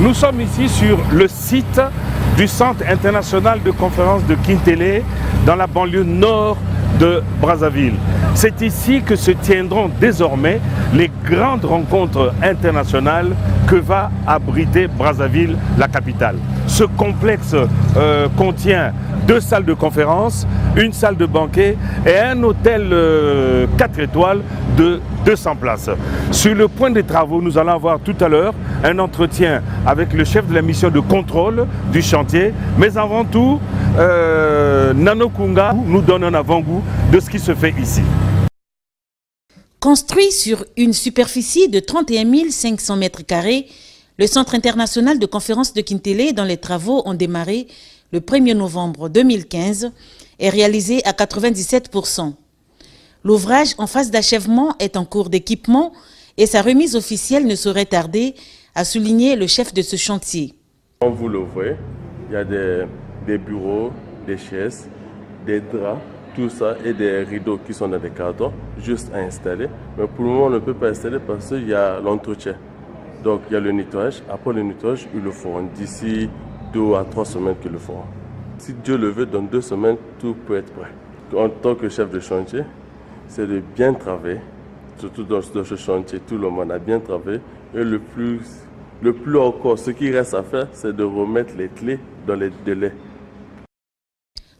Nous sommes ici sur le site du Centre international de conférence de Kintélé, dans la banlieue nord de Brazzaville. C'est ici que se tiendront désormais les grandes rencontres internationales que va abriter Brazzaville, la capitale. Ce complexe contient 2 salles de conférence, une salle de banquet et un hôtel 4 étoiles de 200 places. Sur le point des travaux, nous allons avoir tout à l'heure un entretien avec le chef de la mission de contrôle du chantier. Mais avant tout, Nano Kunga nous donne un avant-goût de ce qui se fait ici. Construit sur une superficie de 31 500 m², le Centre international de conférence de Kintélé, dont les travaux ont démarré le 1er novembre 2015, est réalisé à 97%. L'ouvrage en phase d'achèvement est en cours d'équipement et sa remise officielle ne saurait tarder, a souligné le chef de ce chantier. Comme vous le voyez, il y a des bureaux, des chaises, des draps, tout ça et des rideaux qui sont dans des cartons, juste à installer. Mais pour le moment, on ne peut pas installer parce qu'il y a l'entretien. Donc il y a le nettoyage. Après le nettoyage, ils le feront d'ici 2 à 3 semaines qu'ils le feront. Si Dieu le veut, dans 2 semaines, tout peut être prêt. En tant que chef de chantier, c'est de bien travailler. Surtout dans ce chantier, tout le monde a bien travaillé. Et le plus encore, ce qui reste à faire, c'est de remettre les clés dans les délais.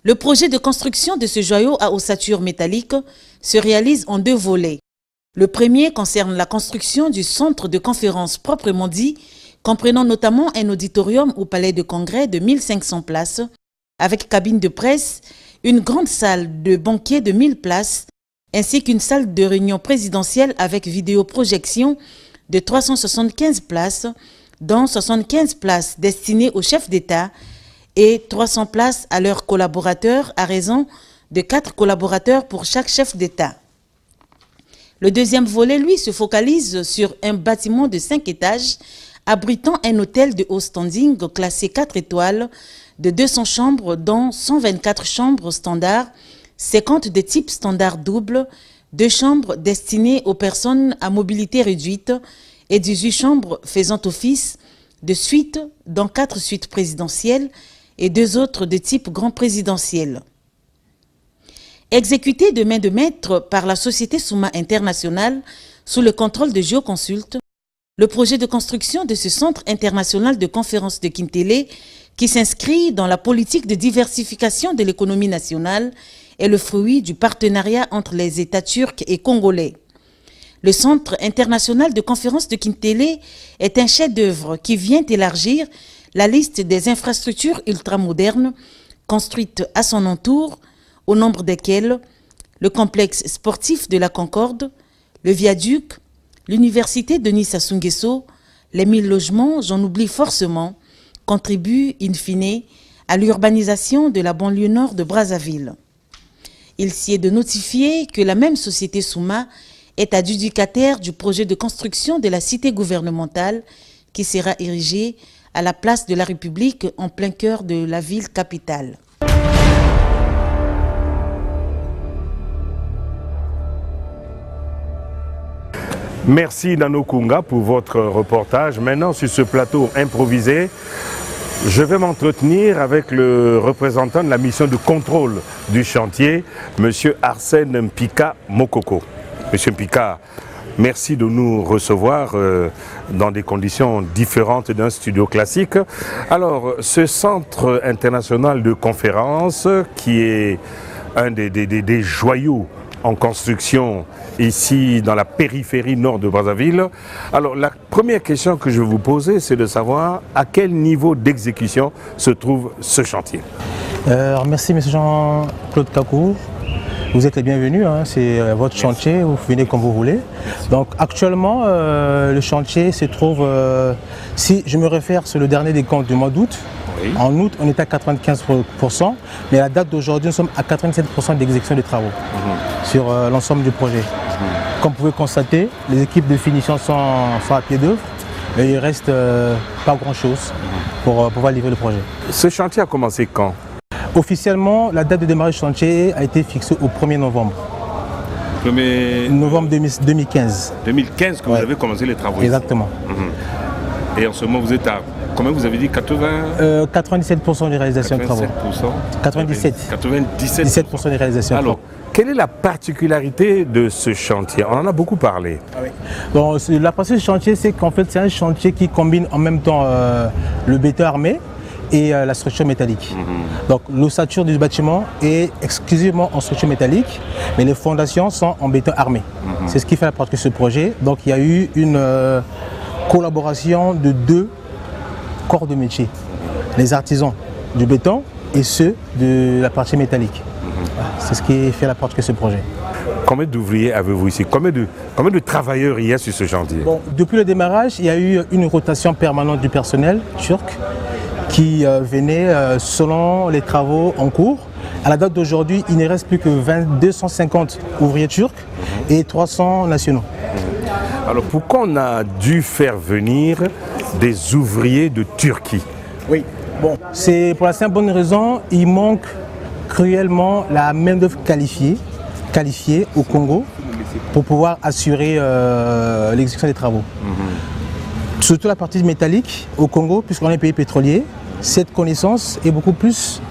Le projet de construction de ce joyau à ossature métallique se réalise en 2 volets. Le premier concerne la construction du centre de conférence proprement dit, comprenant notamment un auditorium au palais de congrès de 1500 places, avec cabine de presse, une grande salle de banquet de 1000 places, ainsi qu'une salle de réunion présidentielle avec vidéoprojection de 375 places, dont 75 places destinées aux chefs d'État et 300 places à leurs collaborateurs à raison de 4 collaborateurs pour chaque chef d'État. Le deuxième volet, lui, se focalise sur un bâtiment de 5 étages abritant un hôtel de haut standing classé 4 étoiles de 200 chambres, dont 124 chambres standards, 50 de type standard double, 2 chambres destinées aux personnes à mobilité réduite et 18 chambres faisant office de suite dans 4 suites présidentielles et 2 autres de type grand présidentiel. Exécuté de main de maître par la société Souma International sous le contrôle de Geoconsult, le projet de construction de ce centre international de conférence de Kintélé, qui s'inscrit dans la politique de diversification de l'économie nationale, est le fruit du partenariat entre les États turcs et congolais. Le Centre international de conférence de Kintélé est un chef-d'œuvre qui vient élargir la liste des infrastructures ultramodernes construites à son entour, au nombre desquelles le complexe sportif de la Concorde, le viaduc, l'université de Nice à Sungesso, les 1000 logements, j'en oublie forcément, contribuent in fine à l'urbanisation de la banlieue nord de Brazzaville. Il s'y est de notifier que la même société Souma est adjudicataire du projet de construction de la cité gouvernementale qui sera érigée à la place de la République en plein cœur de la ville capitale. Merci Nano Kunga pour votre reportage. Maintenant, sur ce plateau improvisé, je vais m'entretenir avec le représentant de la mission de contrôle du chantier, M. Arsène Mpika Mokoko. M. Mpika, merci de nous recevoir dans des conditions différentes d'un studio classique. Alors, ce centre international de conférence, qui est un des joyaux en construction ici dans la périphérie nord de Brazzaville. Alors la première question que je vais vous poser, c'est de savoir à quel niveau d'exécution se trouve ce chantier. Merci M. Jean-Claude Kakou. Vous êtes les bienvenus, hein, c'est votre chantier, vous venez comme vous voulez. Donc actuellement, le chantier se trouve, si je me réfère sur le dernier décompte du mois d'août, en août on est à 95%, mais à la date d'aujourd'hui nous sommes à 87% d'exécution des travaux sur l'ensemble du projet. Comme vous pouvez constater, les équipes de finition sont à pied d'œuvre, mais il ne reste pas grand chose pour pouvoir livrer le projet. Ce chantier a commencé quand ? Officiellement, la date de démarrage du chantier a été fixée au 1er novembre. 1er novembre 2015. 2015 que vous avez commencé les travaux. Exactement. Et en ce moment, vous êtes Comment vous avez dit 97% de réalisation de travaux. 97. 97% de réalisation de travaux. Alors, quelle est la particularité de ce chantier? On en a beaucoup parlé. Bon, la partie du chantier, c'est qu'en fait, c'est un chantier qui combine en même temps le béton armé et la structure métallique. Donc l'ossature du bâtiment est exclusivement en structure métallique, mais les fondations sont en béton armé. C'est ce qui fait la particularité de ce projet. Donc il y a eu une collaboration de deux corps de métier, les artisans du béton et ceux de la partie métallique. C'est ce qui fait la particularité de ce projet. Combien d'ouvriers avez-vous ici? Combien de travailleurs il y a sur ce chantier? Bon, depuis le démarrage, il y a eu une rotation permanente du personnel turc qui venait selon les travaux en cours. À la date d'aujourd'hui, il ne reste plus que 250 ouvriers turcs et 300 nationaux. Alors pourquoi on a dû faire venir des ouvriers de Turquie? Oui, bon, c'est pour la simple bonne raison, il manque cruellement la main-d'œuvre qualifiée au Congo pour pouvoir assurer l'exécution des travaux. Surtout la partie métallique au Congo, puisqu'on est un pays pétrolier, cette connaissance est beaucoup plus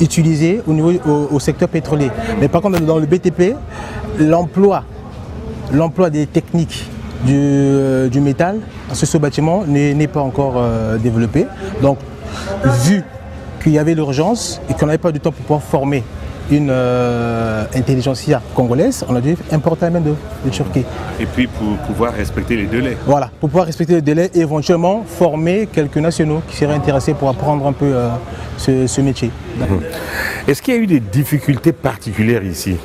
utilisée au secteur pétrolier. Mais par contre, dans le BTP, l'emploi des techniques du métal sur ce bâtiment n'est pas encore développé. Donc, vu qu'il y avait l'urgence et qu'on n'avait pas du temps pour pouvoir former une intelligentsia congolaise, on a dû importer la main de Turquie. Et puis pour pouvoir respecter les délais. Voilà, pour pouvoir respecter les délais et éventuellement former quelques nationaux qui seraient intéressés pour apprendre un peu ce métier. Est-ce qu'il y a eu des difficultés particulières ici?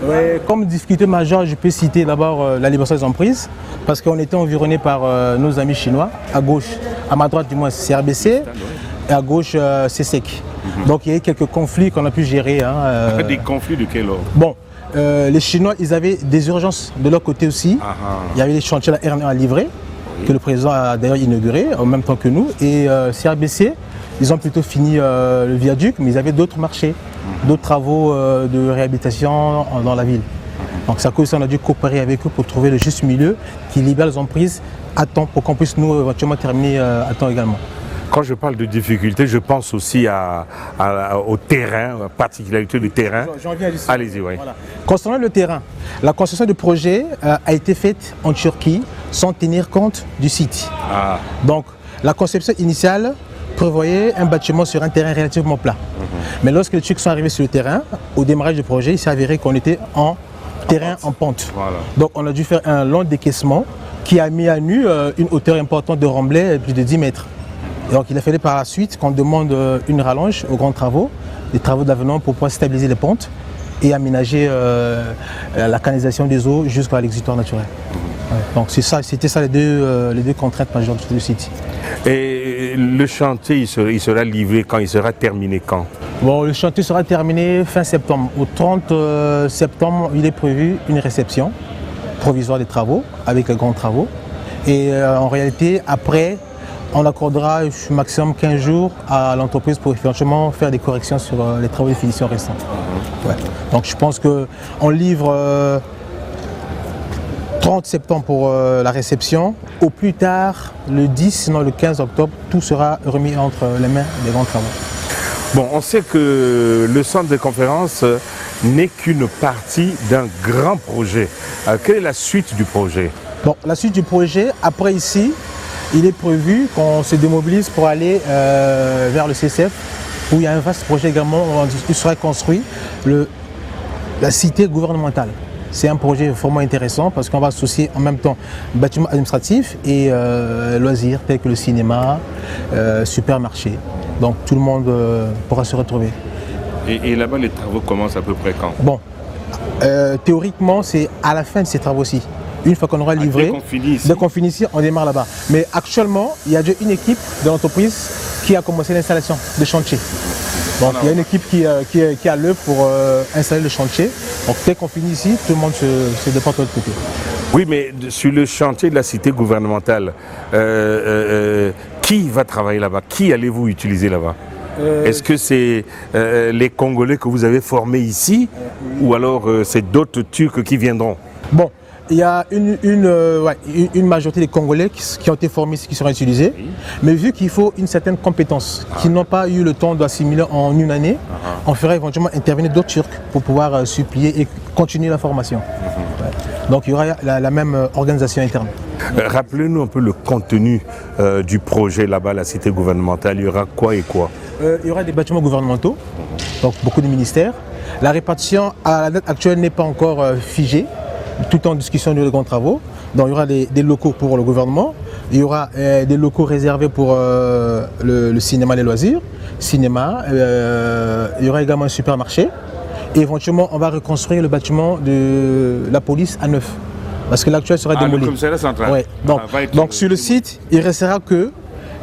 Ouais, comme difficulté majeure, je peux citer d'abord la libération des emprises, parce qu'on était environné par nos amis chinois, à gauche, à ma droite du moins c'est RBC, et à gauche c'est SEC. Donc il y a eu quelques conflits qu'on a pu gérer. Des conflits de quel ordre? Bon, les Chinois, ils avaient des urgences de leur côté aussi. Il y avait des chantiers la R1 à livrer, que le président a d'ailleurs inauguré en même temps que nous. Et CRBC, ils ont plutôt fini le viaduc, mais ils avaient d'autres marchés, d'autres travaux de réhabilitation dans la ville. Donc c'est à cause de ça qu'on a dû coopérer avec eux pour trouver le juste milieu qui libère les emprises à temps pour qu'on puisse nous éventuellement terminer à temps également. Quand je parle de difficultés, je pense aussi au terrain, à la particularité du terrain. Allez-y, oui. Voilà. Concernant le terrain, la construction du projet a été faite en Turquie sans tenir compte du site. Donc la conception initiale prévoyait un bâtiment sur un terrain relativement plat. Mais lorsque les Turcs sont arrivés sur le terrain, au démarrage du projet, il s'est avéré qu'on était en terrain en pente. Voilà. Donc on a dû faire un long décaissement qui a mis à nu une hauteur importante de remblai, plus de 10 mètres. Et donc il a fallu par la suite qu'on demande une rallonge aux grands travaux, des travaux d'avenant pour pouvoir stabiliser les pentes et aménager la canalisation des eaux jusqu'à l'exutoire naturel. Donc c'était ça les deux contraintes majeures du site. Et le chantier, il sera livré quand? Il sera terminé quand? Bon, le chantier sera terminé fin septembre. Au 30 septembre, il est prévu une réception provisoire des travaux avec les grands travaux. Et en réalité, après, on accordera maximum 15 jours à l'entreprise pour éventuellement faire des corrections sur les travaux de finition restants. Ouais. Donc je pense qu'on livre 30 septembre pour la réception. Au plus tard, le 10, sinon le 15 octobre, tout sera remis entre les mains des grands travaux. Bon, on sait que le centre de conférence n'est qu'une partie d'un grand projet. Quelle est la suite du projet? Bon, la suite du projet, après ici, il est prévu qu'on se démobilise pour aller vers le CCF, où il y a un vaste projet également, où il sera construit la cité gouvernementale. C'est un projet vraiment intéressant parce qu'on va associer en même temps bâtiments administratifs et loisirs tels que le cinéma, supermarché. Donc tout le monde pourra se retrouver. Et là-bas, les travaux commencent à peu près quand? Bon, théoriquement, c'est à la fin de ces travaux-ci. Une fois qu'on aura livré, dès qu'on finit ici, on démarre là-bas. Mais actuellement, il y a déjà une équipe de l'entreprise qui a commencé l'installation de chantier. Donc il y a une équipe qui est à l'œuvre pour installer le chantier. Donc dès qu'on finit ici, tout le monde se déporte de l'autre côté. Oui, mais sur le chantier de la cité gouvernementale, qui va travailler là-bas? Qui allez-vous utiliser là-bas? Est-ce que c'est les Congolais que vous avez formés ici ou alors c'est d'autres Turcs qui viendront? Bon, il y a une majorité des Congolais qui ont été formés, qui seront utilisés, mais vu qu'il faut une certaine compétence, qu'ils n'ont pas eu le temps d'assimiler en une année, on ferait éventuellement intervenir d'autres Turcs pour pouvoir supplier et continuer la formation. Ouais. Donc il y aura la même organisation interne. Rappelez-nous un peu le contenu du projet là-bas, la cité gouvernementale. Il y aura quoi et quoi? Il y aura des bâtiments gouvernementaux, donc beaucoup de ministères. La répartition à la date actuelle n'est pas encore figée, tout en discussion de grands travaux. Donc il y aura des locaux pour le gouvernement, il y aura des locaux réservés pour le cinéma, les loisirs, il y aura également un supermarché. Et éventuellement, on va reconstruire le bâtiment de la police à neuf, parce que l'actuel sera démoli. Le commissariat central. Ouais. Donc sur le site, il ne restera que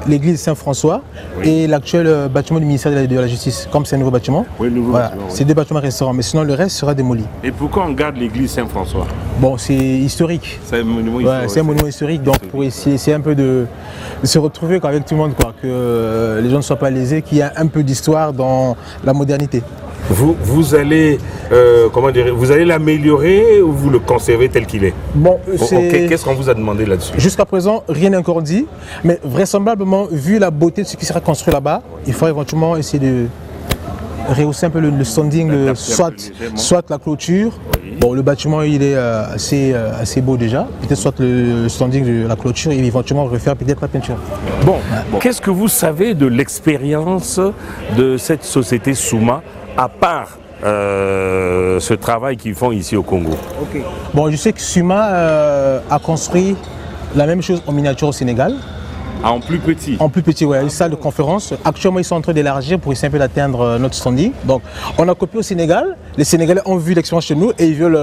l'église Saint-François et l'actuel bâtiment du ministère de la Justice, comme c'est un nouveau bâtiment. Oui, nouveau bâtiment. Ces deux bâtiments resteront, mais sinon le reste sera démoli. Et pourquoi on garde l'église Saint-François? Bon, c'est historique. C'est un monument historique. C'est un monument historique, donc pour essayer un peu de se retrouver avec tout le monde, quoi, que les gens ne soient pas lésés, qu'il y a un peu d'histoire dans la modernité. Vous allez, vous allez l'améliorer ou vous le conservez tel qu'il est? Bon, qu'est-ce qu'on vous a demandé là-dessus? Jusqu'à présent, rien n'est encore dit, mais vraisemblablement, vu la beauté de ce qui sera construit là-bas, il faut éventuellement essayer de rehausser un peu le standing, soit la clôture. Oui. Bon, le bâtiment il est assez beau déjà, peut-être soit le standing de la clôture et éventuellement refaire peut-être la peinture. Bon. Qu'est-ce que vous savez de l'expérience de cette société Souma, à part ce travail qu'ils font ici au Congo? Bon, je sais que Souma a construit la même chose en miniature au Sénégal. Ah, en plus petit? En plus petit, oui, une salle de conférence. Actuellement, ils sont en train d'élargir pour essayer un peu d'atteindre notre standing. Donc, on a copié au Sénégal. Les Sénégalais ont vu l'expérience chez nous et ils veulent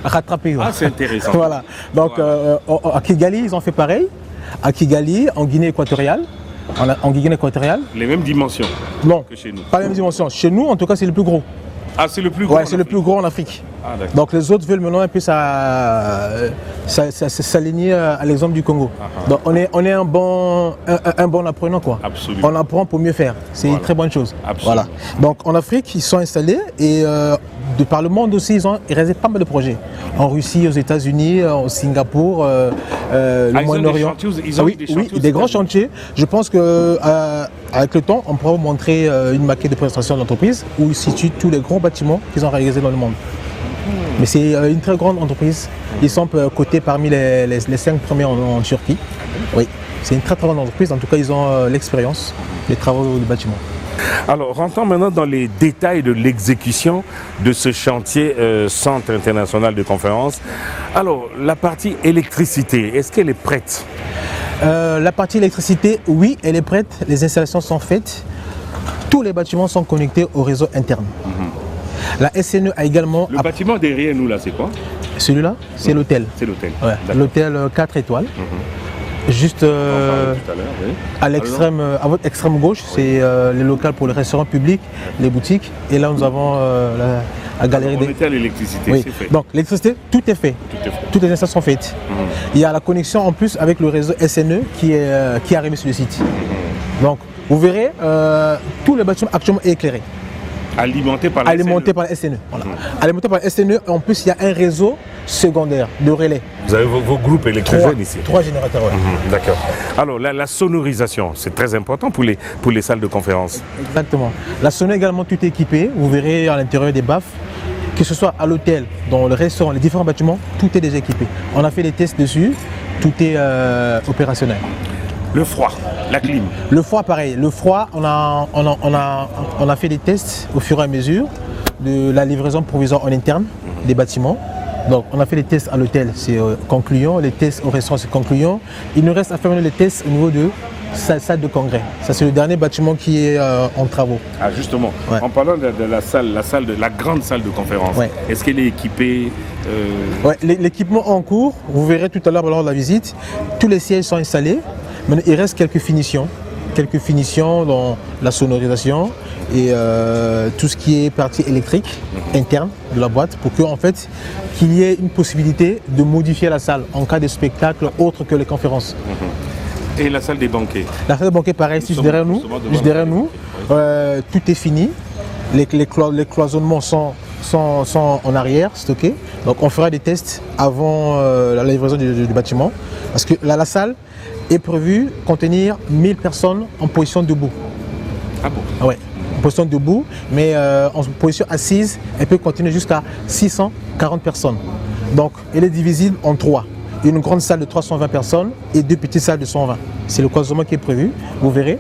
rattraper. Ah, c'est intéressant. Voilà. Donc, à Kigali, ils ont fait pareil. À Kigali, en Guinée équatoriale. En Guinée équatoriale. Les mêmes dimensions? Non, que chez nous. Pas les mêmes dimensions. Chez nous, en tout cas, c'est le plus gros. Ah, c'est le plus gros? Ouais, c'est le plus gros en Afrique. Ah, donc les autres veulent maintenant un peu s'aligner à l'exemple du Congo. Donc on est un bon apprenant, quoi. Absolument. On apprend pour mieux faire. C'est une très bonne chose. Absolument. Voilà. Donc en Afrique, ils sont installés et de par le monde aussi, ils ont réalisé pas mal de projets. En Russie, aux États-Unis, au Singapour, le Moyen-Orient. Oui, des grands chantiers. Je pense qu'avec le temps, on pourra vous montrer une maquette de présentation de l'entreprise où ils situent tous les grands bâtiments qu'ils ont réalisés dans le monde. Mais c'est une très grande entreprise. Ils sont cotés parmi les 5 premiers en Turquie. Oui, c'est une très grande entreprise. En tout cas, ils ont l'expérience des travaux du bâtiment. Alors, rentrons maintenant dans les détails de l'exécution de ce chantier Centre international de conférence. Alors, la partie électricité, est-ce qu'elle est prête? La partie électricité, oui, elle est prête. Les installations sont faites. Tous les bâtiments sont connectés au réseau interne. La SNE a également... Le bâtiment derrière nous, là, c'est quoi? Celui-là, c'est l'hôtel. C'est l'hôtel. Ouais, l'hôtel 4 étoiles. Juste à l'extrême, à votre extrême gauche, c'est les locaux pour les restaurants publics, les boutiques. Et là, nous avons la galerie des... On était à l'électricité, oui. C'est fait. Donc, l'électricité, tout est fait. Toutes les installations sont faites. Il y a la connexion en plus avec le réseau SNE qui est arrivé sur le site. Donc, vous verrez, tous les bâtiments actuellement éclairés. Alimenté par la SNE. Voilà. Alimenté par la SNE, en plus il y a un réseau secondaire de relais. Vous avez vos groupes électrogènes ici? 3 générateurs, oui. D'accord. Alors la sonorisation, c'est très important pour les salles de conférence. Exactement. La sono également, tout est équipé. Vous verrez à l'intérieur des baffes, que ce soit à l'hôtel, dans le restaurant, les différents bâtiments, tout est déjà équipé. On a fait des tests dessus, tout est opérationnel. Le froid, la clim. Le froid, pareil. Le froid, on a fait des tests au fur et à mesure de la livraison provisoire en interne des bâtiments. Donc, on a fait des tests à l'hôtel, c'est concluant. Les tests au restaurant, c'est concluant. Il nous reste à faire les tests au niveau de salle de congrès. Ça, c'est le dernier bâtiment qui est en travaux. Ah, justement. Ouais. En parlant de la grande salle de conférence, ouais. Est-ce qu'elle est équipée Ouais, l'équipement en cours, vous verrez tout à l'heure lors de la visite, tous les sièges sont installés. Mais il reste quelques finitions dans la sonorisation et tout ce qui est partie électrique interne de la boîte pour qu'il y ait une possibilité de modifier la salle en cas de spectacle autre que les conférences. Et la salle des banquets? La salle des banquets, pareil, juste derrière nous. Tout est fini. Les cloisonnements sont sont en arrière, stockés. Donc on fera des tests avant la livraison du bâtiment. Parce que la salle est prévue contenir 1000 personnes en position debout. Ah bon? Ah ouais, en position debout, mais en position assise, elle peut contenir jusqu'à 640 personnes. Donc elle est divisible en 3. Une grande salle de 320 personnes et 2 petites salles de 120. C'est le croisement qui est prévu, vous verrez.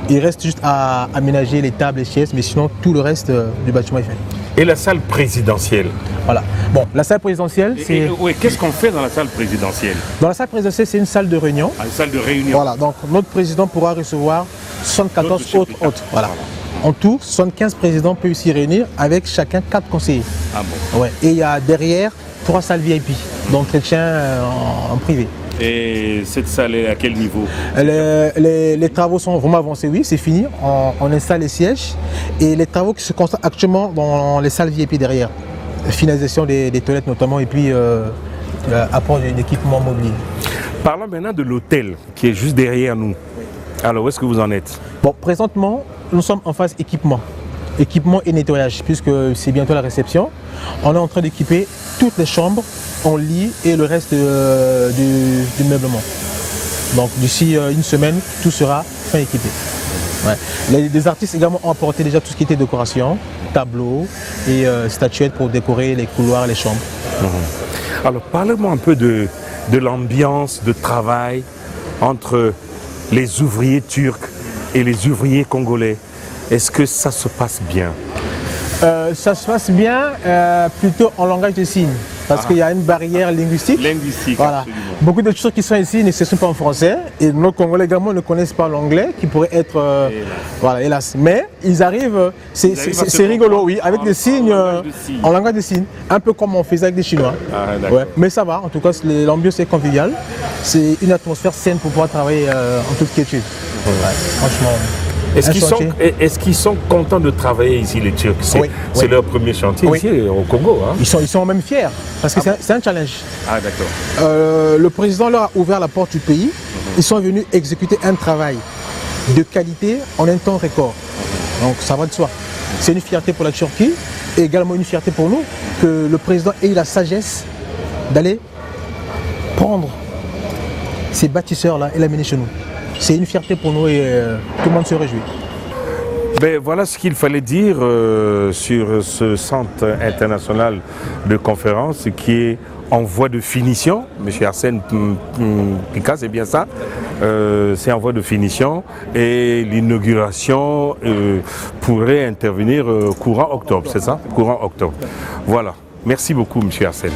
Il reste juste à aménager les tables, les chaises, mais sinon tout le reste du bâtiment est fait. Et la salle présidentielle? Voilà. Bon, la salle présidentielle, c'est... Oui, qu'est-ce qu'on fait dans la salle présidentielle? Dans la salle présidentielle, c'est une salle de réunion. Une salle de réunion. Voilà, donc notre président pourra recevoir 74 autres hôtes. Voilà. En tout, 75 présidents peuvent s'y réunir avec chacun 4 conseillers. Ah bon? Ouais. Et il y a derrière 3 salles VIP, d'entretien en privé. Et cette salle est à quel niveau? Les travaux sont vraiment avancés, oui, c'est fini. On installe les sièges et les travaux qui se constatent actuellement dans les salles VIP derrière. Finalisation des toilettes notamment et puis apport d'équipement mobilier. Parlons maintenant de l'hôtel qui est juste derrière nous. Alors où est-ce que vous en êtes? Bon, présentement, nous sommes en phase équipement. Équipement et nettoyage, puisque c'est bientôt la réception. On est en train d'équiper toutes les chambres en lit et le reste du meublement. Donc d'ici une semaine, tout sera fin équipé. Ouais. Les artistes également ont apporté déjà tout ce qui était décoration, tableaux et statuettes pour décorer les couloirs, les chambres. Alors parlez-moi un peu de l'ambiance de travail entre les ouvriers turcs et les ouvriers congolais. Est-ce que ça se passe bien? Ça se passe bien plutôt en langage de signes, parce qu'il y a une barrière linguistique. Voilà. Absolument. Beaucoup de choses qui sont ici ne s'expriment pas en français et nos Congolais également ne connaissent pas l'anglais qui pourrait être... voilà, hélas. Mais ils arrivent, c'est rigolo, oui, avec des signes, en langage de signes, un peu comme on faisait avec des Chinois. Ah, ouais. Mais ça va, en tout cas l'ambiance est conviviale, c'est une atmosphère saine pour pouvoir travailler en toute quiétude. Ouais, franchement... Est-ce qu'ils sont contents de travailler ici, les Turcs? C'est leur premier chantier ici au Congo. Hein? Ils sont même fiers, parce que c'est un challenge. Ah d'accord. Le président leur a ouvert la porte du pays. Ils sont venus exécuter un travail de qualité en un temps record. Donc ça va de soi. C'est une fierté pour la Turquie et également une fierté pour nous que le président ait eu la sagesse d'aller prendre ces bâtisseurs-là et l'amener chez nous. C'est une fierté pour nous et tout le monde se réjouit. Ben, voilà ce qu'il fallait dire sur ce centre international de conférence qui est en voie de finition. Monsieur Arsène Pika, c'est bien ça. C'est en voie de finition et l'inauguration pourrait intervenir courant octobre, c'est ça? Courant octobre. Voilà. Merci beaucoup, Monsieur Arsène.